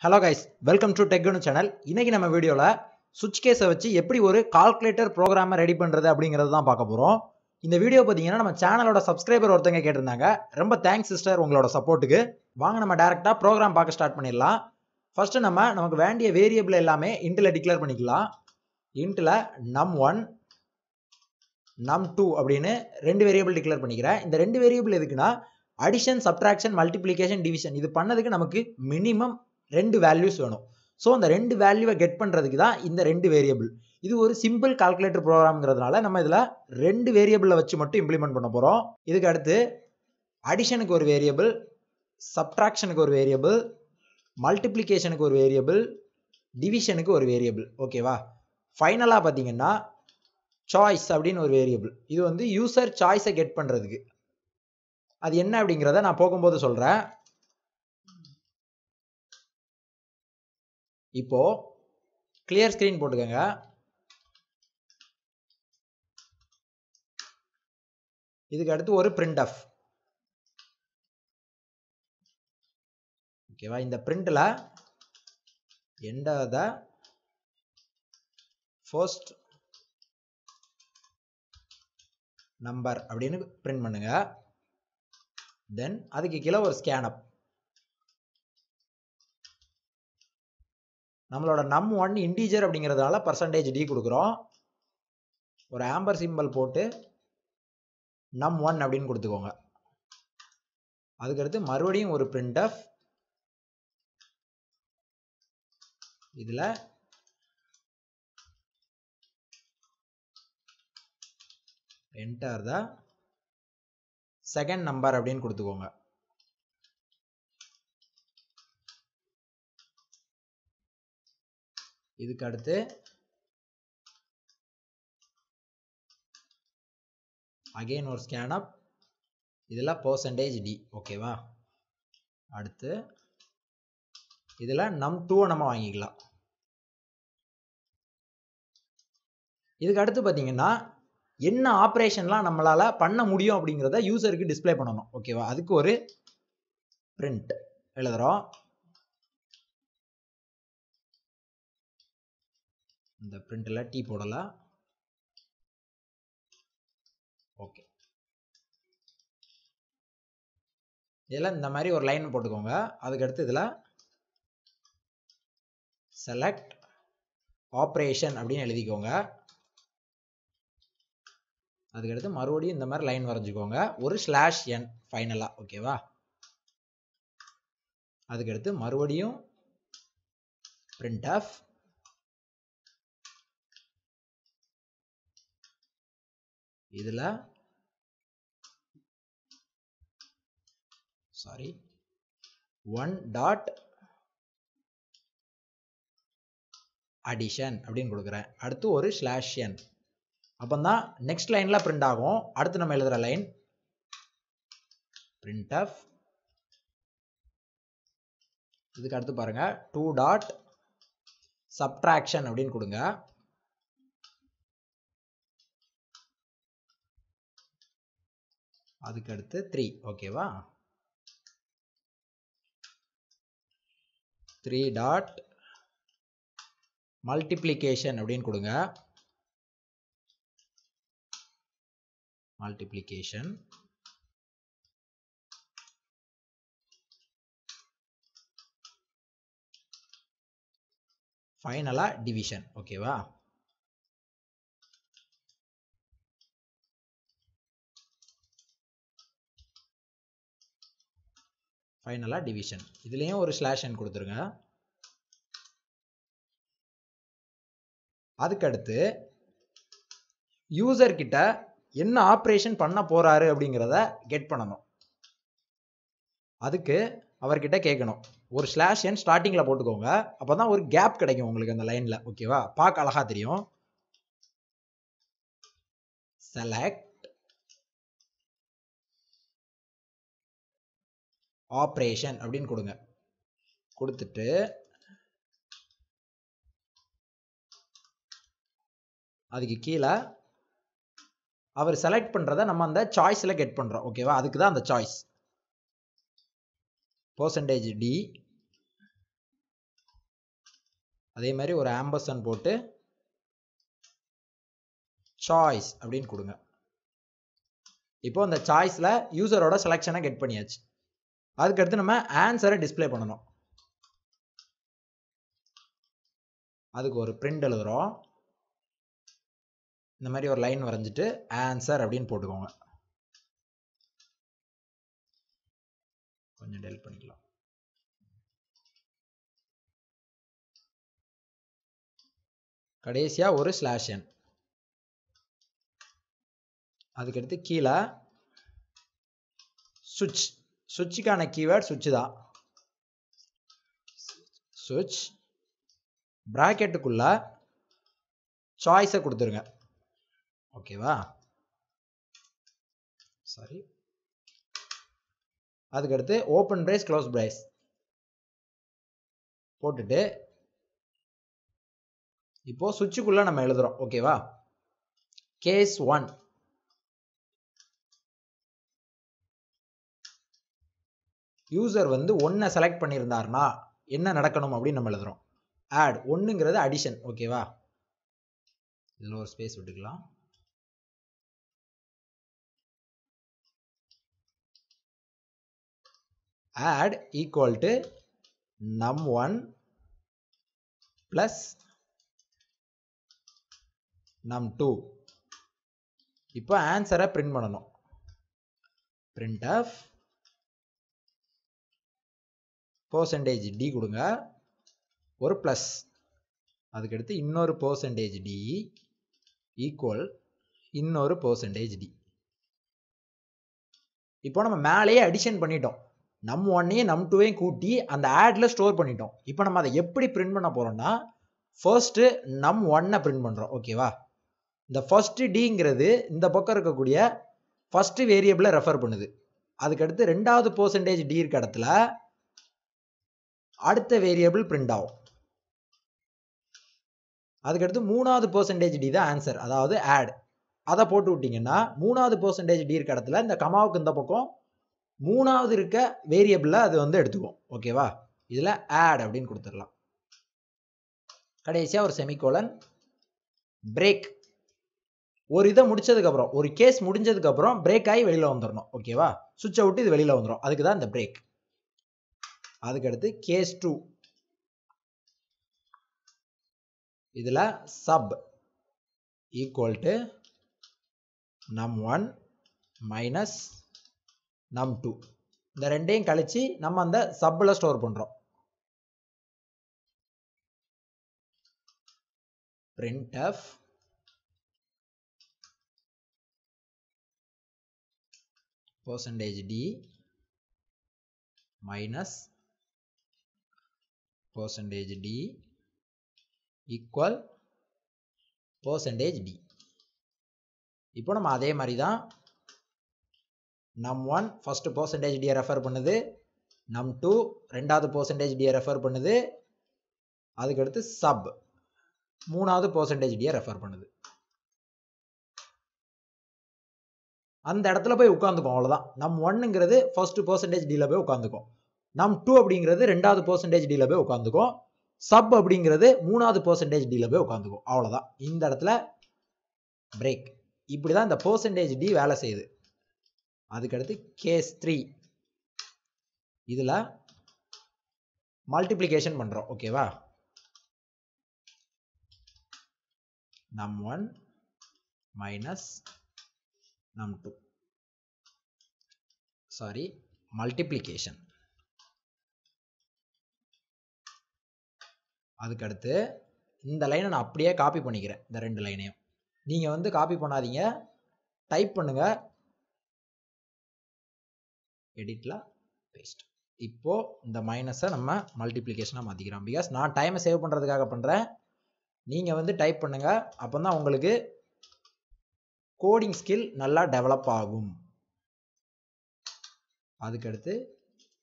Hello guys, welcome to Ganu channel. இன்னைக்கு நம்ம வீடியோல switch case வச்சு எப்படி ஒரு calculator program ரெடி பண்றது அப்படிங்கறது தான் பார்க்க போறோம். இந்த வீடியோ பாத்தீங்கன்னா நம்ம சேனலோட சப்ஸ்கிரைபர் ஒருத்தங்க கேட்டிருந்தாங்க. ரொம்ப தேங்க்ஸ் சிஸ்டர் உங்களோட சப்போர்ட்டுக்கு. வாங்க நம்ம டைரக்டா ப்ரோகிராம் பார்க்க ஸ்டார்ட் பண்ணிடலாம். ஃபர்ஸ்ட் நமக்கு வேண்டிய வேரியபிள் எல்லாமே இன்ட்ல டிக்ளேர் பண்ணிக்கலாம். இன்ட்ல num1 num2 அப்படினு ரெண்டு வேரியபிள் டிக்ளேர் பண்ணிக்கிறேன். இந்த ரெண்டு வேரியபிள் எதுக்குன்னா addition, subtraction, multiplication, division இது பண்ணதுக்கு நமக்கு மினிமம் ரெண்டு வேல்யூஸ் வேணும். ஸோ அந்த ரெண்டு வேல்யூவை கெட் பண்ணுறதுக்கு தான் இந்த ரெண்டு வேரியபிள். இது ஒரு சிம்பிள் கால்குலேட்டர் ப்ரோக்ராம்ங்கிறதுனால நம்ம இதில் ரெண்டு வேரியபிளை வச்சு மட்டும் இம்ப்ளிமெண்ட் பண்ண போகிறோம். இதுக்கு அடுத்து அடிஷனுக்கு ஒரு வேரியபிள், சப்ட்ராக்ஷனுக்கு ஒரு வேரியபிள், மல்டிப்ளிகேஷனுக்கு ஒரு வேரியபிள், டிவிஷனுக்கு ஒரு வேரியபிள். ஓகேவா? ஃபைனலாக பார்த்தீங்கன்னா சாய்ஸ் அப்படின்னு ஒரு வேரியபிள். இது வந்து யூசர் சாய்ஸை கெட் பண்ணுறதுக்கு. அது என்ன அப்படிங்கிறத நான் போகும்போது சொல்கிறேன். இப்போ கிளியர் ஸ்கிரீன் போட்டுக்கங்க. இதுக்கு அடுத்து ஒரு printf. ஓகேவா? இந்த பிரிண்ட்ல enter the first number அப்படின்னு பிரிண்ட் பண்ணுங்க. தென் அதுக்கு கீழே ஒரு ஸ்கேன் அப். நம்மளோட num1 இன்டிஜர் அப்படிங்கிறதுனால %d கொடுக்குறோம். ஒரு ஆம்பர் சிம்பல் போட்டு num1 அப்படின்னு கொடுத்துக்கோங்க. அதுக்கடுத்து மறுபடியும் ஒரு printf. இதுல enter the second number அப்படின்னு கொடுத்துக்கோங்க. இதுக்கு அடுத்து அகைன் ஒரு ஸ்கேன் அப். இதுல %d. ஓகேவா? அடுத்து இதுல num2 நம்ம வாங்கிக்கலாம். இதுக்கு அடுத்து பாத்தீங்கன்னா என்ன ஆபரேஷன்லாம் நம்மளால பண்ண முடியும் அப்படிங்கறத யூசருக்கு டிஸ்ப்ளே பண்ணணும். ஓகேவா? அதுக்கு ஒரு print எழுதுறோம். இந்த பிரிண்ட்ல டி போடலாம். ஓகே. இதெல்லாம் இந்த மாதிரி ஒரு லைன் போட்டுக்கோங்க. அதுக்கு அடுத்து இதுல select operation அப்படின்னு எழுதிக்கோங்க. அதுக்கடுத்து மறுபடியும் இந்த மாதிரி லைன் வரைஞ்சுக்கோங்க. ஒரு /n ஃபைனலா. ஓகேவா? அதுக்கடுத்து மறுபடியும் printf. இதுல சாரி 1 டாட் அடிஷன் அப்படின்னு கொடுக்குறேன். அடுத்து ஒரு /n. அப்பதான் நெக்ஸ்ட் லைன்ல பிரிண்ட் ஆகும். அடுத்து நம்ம எழுதுற லைன் printf. இதுக்கு அடுத்து பாருங்க 2 டாட் சப்ட்ராக்ஷன் அப்படின்னு கொடுங்க. அதுக்கு அடுத்து 3. ஓகேவா? 3 டாட் மல்டிப்ளிகேஷன் அப்படின்னு கொடுங்க. மல்டிப்ளிகேஷன். ஃபைனலா டிவிஷன். ஓகேவா? ஃபைனலா டிவிஷன். இதுலயும் ஒரு /n கொடுத்துருங்க. அதுக்கு அடுத்து யூசர் கிட்ட என்ன ஆபரேஷன் பண்ண போறாரு அப்படிங்கிறத கெட் பண்ணணும். அதுக்கு அவர்கிட்ட கேட்கணும். ஒரு /n ஸ்டார்டிங்ல போட்டுக்கோங்க. அப்பதான் ஒரு கேப் கிடைக்கும் உங்களுக்கு அந்த லைன்ல. ஓகேவா? பார்க்க அழகா தெரியும். select ஆபரேஷன் அப்படின்னு கொடுங்க. கொடுத்துட்டு அதுக்கு கீழே அவர் செலக்ட் பண்றத நம்ம அந்த சாய்ஸ்ல கெட் பண்றோம். ஓகேவா? அதுக்கு தான் அந்த சாய்ஸ். %d அதே மாதிரி ஒரு ஆம்பர்சன் போட்டு சாய்ஸ் அப்படின்னு கொடுங்க. இப்போ அந்த சாய்ஸ்ல யூசரோட செலக்ஷனை கெட் பண்ணியாச்சு. அதுக்கடுத்து நம்ம ஆன்சரை டிஸ்பிளே பண்ணணும். அதுக்கு ஒரு பிரிண்ட் எழுதுறோம். இந்த மாதிரி ஒரு லைன் வரைஞ்சிட்டு ஆன்சர் அப்படின்னு போட்டுக்கோங்க. கொஞ்சம் டெலிட் பண்ணிக்கலாம். கடைசியா ஒரு ஸ்லாஷ் n. அதுக்கடுத்து கீழே சுவிட்ச். சுவிட்சுக்கான கீவேர்ட் சுவிட்ச் தான். சுவிட்ச் பிராக்கெட்டுக்குள்ள சாய்ஸை கொடுத்துருங்க. ஓகேவா? சாரி. அதுக்கடுத்து ஓப்பன் பிரேஸ் க்ளோஸ் பிரேஸ் போட்டுட்டு இப்போ சுவிட்சுக்குள்ள நம்ம எழுதுறோம். ஓகேவா? கேஸ் 1 யூசர் வந்து 1 செலக்ட் பண்ணியிருந்தாருன்னா என்ன நடக்கணும் அப்படின்னு நம்ம எழுதுறோம். ஆட் 1ங்கிறது அடிஷன். ஓகேவா? இதில் ஒரு ஸ்பேஸ் விட்டுக்கலாம். add equal to num1 plus num2. இப்போ ஆன்சரை பிரிண்ட் பண்ணணும். printf %d கொடுங்க, ஒரு பிளஸ், அதுக்கடுத்து இன்னொரு %d ஈக்குவல் இன்னொரு %d. இப்போ நம்ம மேலேயே அடிஷன் பண்ணிட்டோம். num1ஐயும் num2ஐயும் கூட்டி அந்த ஆட்ல ஸ்டோர் பண்ணிட்டோம். இப்போ நம்ம அதை எப்படி பிரிண்ட் பண்ண போறோம்னா ஃபர்ஸ்ட் num1 பிரிண்ட் பண்றோம். ஓகேவா? இந்த ஃபர்ஸ்ட் dங்கிறது இந்த பக்கம் இருக்கக்கூடிய ஃபர்ஸ்ட் வேரியபிளை ரெஃபர் பண்ணுது. அதுக்கடுத்து ரெண்டாவது %d இருக்க இடத்துல அடுத்த வேரியபிள் பிரிண்ட் ஆகும். அதுக்கடுத்து மூணாவது %d தான் ஆன்சர், அதாவது ஆட். அதை போட்டு விட்டீங்கன்னா மூணாவது %d இருக்க இடத்துல இந்த கமாவுக்கு இந்த பக்கம் மூணாவது இருக்க வேரியபிள அது வந்து எடுத்துக்கும். ஓகேவா? இதுல ஆட் அப்படின்னு கொடுத்துடலாம். கடைசியா ஒரு செமிகோலன், பிரேக். ஒரு இதை முடிச்சதுக்கு அப்புறம், ஒரு கேஸ் முடிஞ்சதுக்கு அப்புறம் பிரேக் ஆகி வெளியில வந்துடணும். ஓகேவா? சுவிட்சை விட்டு இது வெளியில வந்துடும். அதுக்கு தான் இந்த பிரேக். அதுக்கடுத்து கேஸ் 2 இதுல sub equal to num1 minus num2. இந்த ரெண்டையும் கழிச்சு நம்ம அந்த சப்ல ஸ்டோர் பண்றோம். printf %d minus %d equal %d. இப்போ நம்ம அதே மாதிரி தான் num1 ஃபர்ஸ்ட் %d ரெஃபர் பண்ணுது, num2 ரெண்டாவது %d ரெஃபர் பண்ணுது, அதுக்கடுத்து சப் மூணாவது %d ரெஃபர் பண்ணுது. அந்த இடத்துல போய் உட்காந்துக்கும். அவ்வளவுதான். num1ங்கிறது ஃபர்ஸ்ட் %d போய் உட்காந்துக்கும். num2 அப்படிங்கிறது ரெண்டாவது %d போய் உட்காந்துக்கும். சப் அப்படிங்கிறது மூணாவது %d போய் உட்காந்துக்கும். அவ்வளவுதான். இந்த இடத்துல பிரேக். இப்படிதான் இந்த %d வேலை செய்யுது. அதுக்கடுத்து கேஸ் 3 இதுல மல்டிப்ளிகேஷன் பண்றோம். ஓகேவா? num1 minus num2. Sorry, multiplication. அதுக்கடுத்து இந்த லைனை நான் அப்படியே காப்பி பண்ணிக்கிறேன். இந்த ரெண்டு லைனையும் நீங்க வந்து காப்பி பண்ணாதீங்க, டைப் பண்ணுங்க. எடிட்ல பேஸ்ட். இப்போ இந்த மைனஸை நம்ம மல்டிப்ளிகேஷனா மாத்திக்கிறோம். பிகாஸ் நான் டைமை சேவ் பண்றதுக்காக பண்றேன். நீங்க வந்து டைப் பண்ணுங்க. அப்பதான் உங்களுக்கு கோடிங் ஸ்கில் நல்லா டெவலப் ஆகும். அதுக்கடுத்து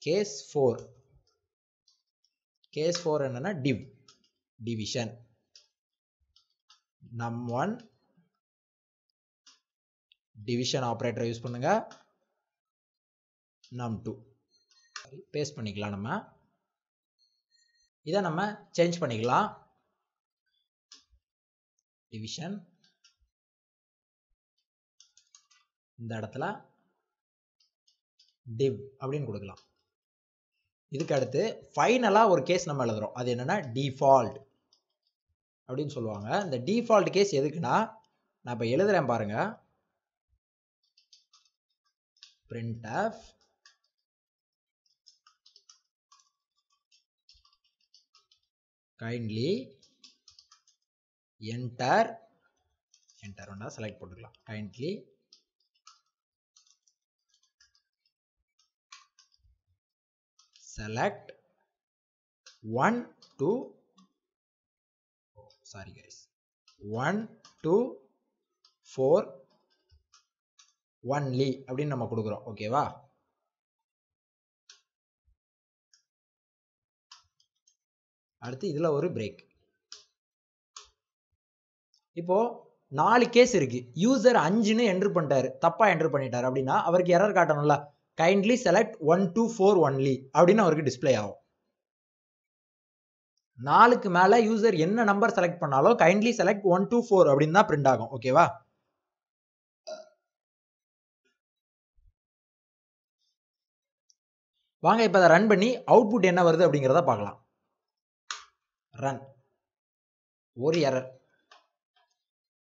கேஸ் 4. கேஸ் 4 என்னன்னா division. num1 division operator use பண்ணுங்க, num2 பேஸ்ட் பண்ணிக்கலாம். நம்ம இதை நம்ம சேஞ்ச் பண்ணிக்கலாம். டிவிஷன், இந்த இடத்துல div அப்படின்னு கொடுக்கலாம். இதுக்கு அடுத்து ஃபைனலா ஒரு கேஸ் நம்ம எழுதுறோம். அது என்னன்னா டிஃபால்ட் அப்படின்னு சொல்லுவாங்க. இந்த டிஃபால்ட் கேஸ் எதுக்குன்னா, நான் இப்ப எழுதுறேன் பாருங்க. printf kindly enter ஒன்னா செலக்ட் போட்டுக்கலாம். kindly select 1 to 1 to 4 only அப்படின்னு நம்ம கொடுக்குறோம். ஓகேவா? அடுத்து இதுல ஒரு பிரேக். இப்போ 4 கேஸ் இருக்கு. யூசர் 5ன்னு என்டர் பண்ணிட்டாரு, தப்பா என்டர் பண்ணிட்டாரு அப்படின்னா அவருக்கு எரர் காட்டணும்ல. கைண்ட்லி செலக்ட் 1 to 4 only அப்படின்னு அவருக்கு டிஸ்ப்ளே ஆகும். 4க்கு மேல யூசர் என்ன நம்பர் செலக்ட் பண்ணாலும் கைண்ட்லி செலக்ட் 1 to 4 அப்படின்னு தான் பிரிண்ட் ஆகும். ஓகேவா? வாங்க இப்ப அதை ரன் பண்ணி அவுட்புட் என்ன வருது அப்படிங்கிறத பார்க்கலாம். ரன். ஒரு error,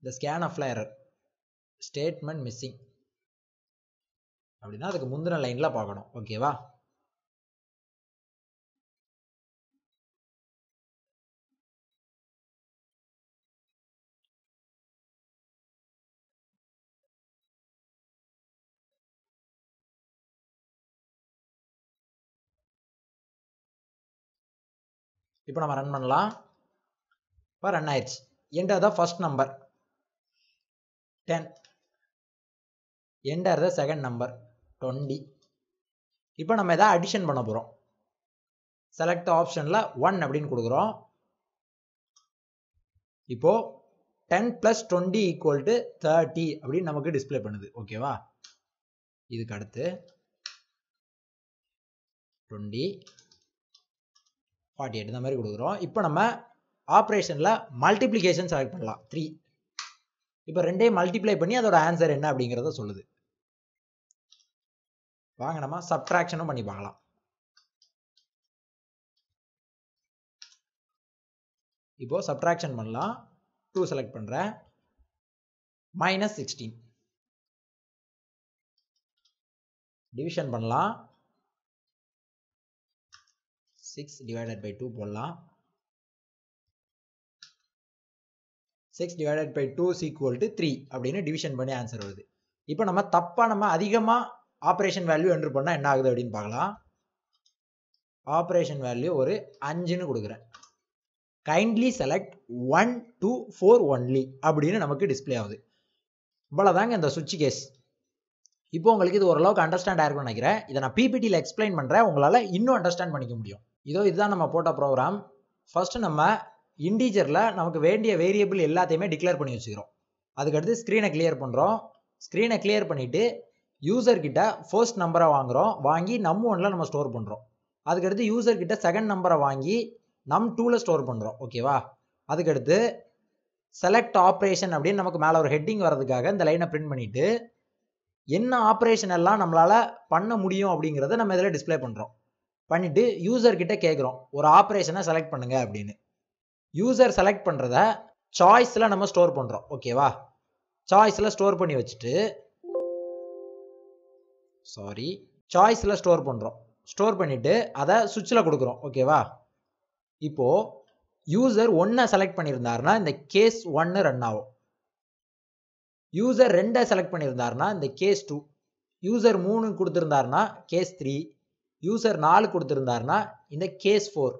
the scanf error, statement missing அப்படின்னா அதுக்கு முந்தின லைன்ல பார்க்கணும். ஓகேவா? இப்போ நம்ம ரன் பண்ணலாம். இப்போ ரன் ஆயிடுச்சு. enter the first number 10, enter the second number 20. இப்போ நம்ம எதாவது அடிஷன் பண்ண போறோம். select ஆப்ஷன்ல 1 அப்படின்னு கொடுக்குறோம். இப்போ 10 plus 20 equal to 30 அப்படின்னு நமக்கு டிஸ்ப்ளே பண்ணுது. ஓகேவா? இதுக்கு அடுத்து 20 48 இந்த மாதிரி கொடுக்குறோம். இப்போ நம்ம ஆப்ரேஷன்ல மல்டிப்ளிகேஷன் செலக்ட் பண்ணலாம். 3. இப்போ ரெண்டையும் மல்டிப்ளை பண்ணி அதோட ஆன்சர் என்ன அப்படிங்கிறத சொல்லுது. வாங்க நம்ம சப்ட்ராக்ஷனும் பண்ணி பார்க்கலாம். இப்போ சப்ட்ராக்ஷன் பண்ணலாம். 2 செலக்ட் பண்றேன். -16. டிவிஷன் பண்ணலாம். 6 divided by 2 போடலாம். 6 divided by 2 is equal to 3 அப்படின்னு டிவிஷன் பண்ணி ஆன்சர் வருது. இப்போ நம்ம அதிகமா ஆபரேஷன் வேல்யூ என்டர் பண்ணா என்ன ஆகுது அப்படின்னு பார்க்கலாம். ஆபரேஷன் வேல்யூ ஒரு 5ன்னு கொடுக்குறேன். கைண்ட்லி செலக்ட் 1 to 4 only அப்படின்னு நமக்கு டிஸ்ப்ளே ஆகுது. இவ்வளவுதாங்க இந்த சுவிட்ச் கேஸ். இப்போ உங்களுக்கு இது ஓரளவுக்கு அண்டர்ஸ்டாண்ட் ஆயிருக்கும்னு நினைக்கிறேன். இதை நான் பிபிடியில் எக்ஸ்பிளைன் பண்றேன், உங்களால இன்னும் அண்டர்ஸ்டாண்ட் பண்ணிக்க முடியும். இதுதான் நம்ம போட்ட ப்ரோக்ராம். ஃபர்ஸ்ட் நம்ம இன்டீஜர்ல நமக்கு வேண்டிய வேரியபிள் எல்லாத்தையுமே டிக்ளேர் பண்ணி வச்சுக்கிறோம். அதுக்கடுத்து ஸ்க்ரீனை கிளியர் பண்றோம். ஸ்க்ரீனை கிளியர் பண்ணிட்டு யூசர் கிட்ட ஃபர்ஸ்ட் நம்பரை வாங்குறோம். வாங்கி num1ல நம்ம ஸ்டோர் பண்றோம். அதுக்கடுத்து யூசர் கிட்ட செகண்ட் நம்பரை வாங்கி num2ல ஸ்டோர் பண்றோம். ஓகேவா? அதுக்கடுத்து செலக்ட் ஆப்ரேஷன் அப்படின்னு நமக்கு மேல ஒரு ஹெட்டிங் வரதுக்காக இந்த லைனை பிரிண்ட் பண்ணிட்டு என்ன ஆப்ரேஷன் எல்லாம் நம்மளால பண்ண முடியும் அப்படிங்கறத நம்ம இதில் டிஸ்ப்ளே பண்றோம். பண்ணிட்டு யூசர் கிட்ட கேட்குறோம் ஒரு ஆப்ரேஷனை செலக்ட் பண்ணுங்க அப்படின்னு. யூசர் செலக்ட் பண்றத சாய்ஸ்ல நம்ம ஸ்டோர் பண்றோம். ஓகேவா? சாய்ஸ்ல ஸ்டோர் பண்ணி வச்சுட்டு சாய்ஸ்ல ஸ்டோர் பண்றோம். ஸ்டோர் பண்ணிட்டு அதை சுவிட்ச்ல கொடுக்குறோம். ஓகேவா? இப்போ யூசர் 1 செலக்ட் பண்ணியிருந்தாருன்னா இந்த கேஸ் 1 ரன் ஆகும். யூசர் 2 செலக்ட் பண்ணியிருந்தாருன்னா இந்த கேஸ் 2, யூசர் 3 கொடுத்திருந்தாருன்னா கேஸ் 3, யூசர் 4 கொடுத்திருந்தாருன்னா இந்த கேஸ் 4.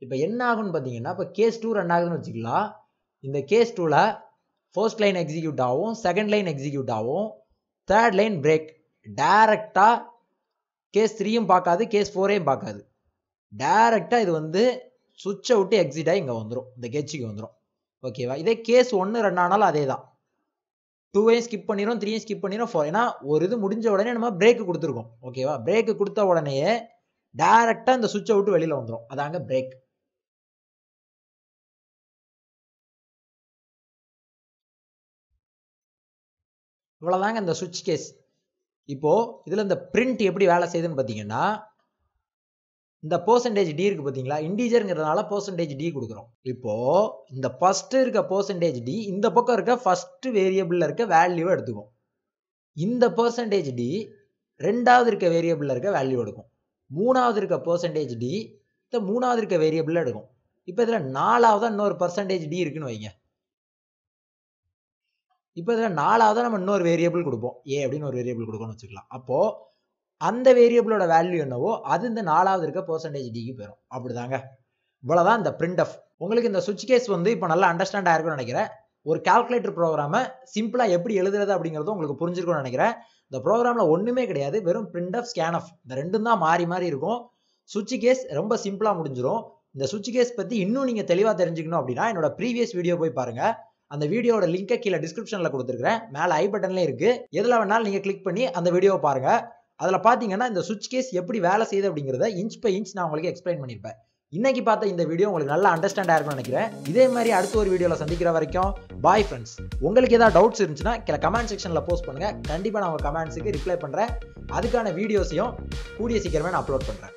இப்போ என்ன ஆகும்னு பார்த்தீங்கன்னா இப்போ கேஸ் 2 ரன் ஆகுதுன்னு வச்சுக்கலாம். இந்த கேஸ் 2ல ஃபர்ஸ்ட் லைன் எக்ஸிக்யூட் ஆகும், செகண்ட் லைன் எக்ஸிக்யூட் ஆகும், தேர்ட் லைன் பிரேக். டைரக்டா கேஸ் 3யும் பார்க்காது, கேஸ் 4ஐயும் பார்க்காது. டைரக்டா இது வந்து சுவிட்சை விட்டு எக்ஸிட் ஆகி இங்க வந்துடும், இந்த கேட்சுக்கு வந்துடும். ஓகேவா? இதே கேஸ் 1 ரன் ஆனாலும் அதே தான். 2ஐயும் ஸ்கிப் பண்ணிரும், 3ஐயும் ஸ்கிப் பண்ணிரும், 4. ஏன்னா ஒரு இது முடிஞ்ச உடனே நம்ம பிரேக் கொடுத்துருக்கோம். ஓகேவா? பிரேக் கொடுத்த உடனேயே டைரக்டா இந்த சுவிட்சை விட்டு வெளியில வந்துடும். அதாங்க பிரேக். இவ்வளவுதாங்க இந்த சுவிட்ச் கேஸ். இப்போ இதுல இந்த பிரிண்ட் எப்படி வேலை செய்யுதுன்னு பாத்தீங்கன்னா, இந்த பெர்சன்டேஜ் டி இருக்கு பாத்தீங்களா, இன்டிஜர்ங்கிறதுனால பெர்சன்டேஜ் டி கொடுக்குறோம். இப்போ இந்த ஃபர்ஸ்ட் இருக்க பெர்சன்டேஜ் டி இந்த பக்கம் இருக்க ஃபர்ஸ்ட் வேரியபிள்ல இருக்க வேல்யூவை எடுத்துக்கும். இந்த பெர்சன்டேஜ் டி ரெண்டாவது இருக்க வேரியபிள்ல இருக்க வேல்யூ எடுக்கும். மூணாவது இருக்க பெர்சன்டேஜ் டி இந்த மூணாவது இருக்க வேரியபிள்ல எடுக்கும். இப்போ இதுல நாலாவதா இன்னொரு பெர்சன்டேஜ் டி இருக்குன்னு வைங்க. இப்போ இதுல நாலாவதா நம்ம இன்னொரு வேரியபிள் கொடுப்போம், ஏ அப்படின்னு ஒரு வேரியபிள் கொடுக்கணும்னு வச்சுக்கலாம். அப்போ அந்த வேரியபிளோட வேல்யூ என்னவோ அது இந்த நாலாவது இருக்க பெர்சன்டேஜ் டிக்கு போயிடும். அப்படிதாங்க. இவ்வளவுதான் இந்த பிரிண்ட் ஆஃப். உங்களுக்கு இந்த சுவிட்ச் கேஸ் வந்து இப்போ நல்லா அண்டர்ஸ்டாண்ட் ஆயிருக்கும்னு நினைக்கிறேன். ஒரு கால்குலேட்டர் ப்ரோக்ராமை சிம்பிளா எப்படி எழுதுறது அப்படிங்கிறது உங்களுக்கு புரிஞ்சிருக்கும்னு நினைக்கிறேன். இந்த ப்ரோக்ராம்ல ஒண்ணுமே கிடையாது, வெறும் பிரிண்ட் ஆஃப், ஸ்கேன் ஆஃப், இந்த ரெண்டும் தான் மாறி மாறி இருக்கும். சுவிட்ச் கேஸ் ரொம்ப சிம்பிளா முடிஞ்சிடும். இந்த சுவிட்ச் கேஸ் பத்தி இன்னும் நீங்க தெளிவா தெரிஞ்சுக்கணும் அப்படின்னா என்னோட ப்ரீவியஸ் வீடியோ போய் பாருங்க. அந்த வீடியோட லிங்கை கீழே டிஸ்கிரிப்ஷன்ல கொடுத்துருக்கேன், மேல ஐ பட்டன்ல இருக்கு. எதுல வேணாலும் நீங்க கிளிக் பண்ணி அந்த வீடியோவை பாருங்க. அதுல பாத்தீங்கன்னா இந்த சுவிட்ச் கேஸ் எப்படி வேலை செய்யுது அப்படிங்கறத இன்ச் பை இன்ச் நான் உங்களுக்கு எக்ஸ்பிளைன் பண்ணிருப்பேன். இன்னைக்கு பார்த்த இந்த வீடியோ உங்களுக்கு நல்லா அண்டர்ஸ்டாண்ட் ஆயிருக்கும்னு நினைக்கிறேன். இதே மாதிரி அடுத்த ஒரு வீடியோல சந்திக்கிற வரைக்கும் பாய் ஃப்ரெண்ட்ஸ். உங்களுக்கு ஏதாவது டவுட்ஸ் இருந்துச்சுன்னா கீழே கமெண்ட் செக்ஷன்ல போஸ்ட் பண்ணுங்க. கண்டிப்பா நான் உங்க கமெண்ட்ஸுக்கு ரிப்ளை பண்றேன். அதுக்கான வீடியோஸையும் கூடிய சீக்கிரமே நான் அப்லோட் பண்றேன்.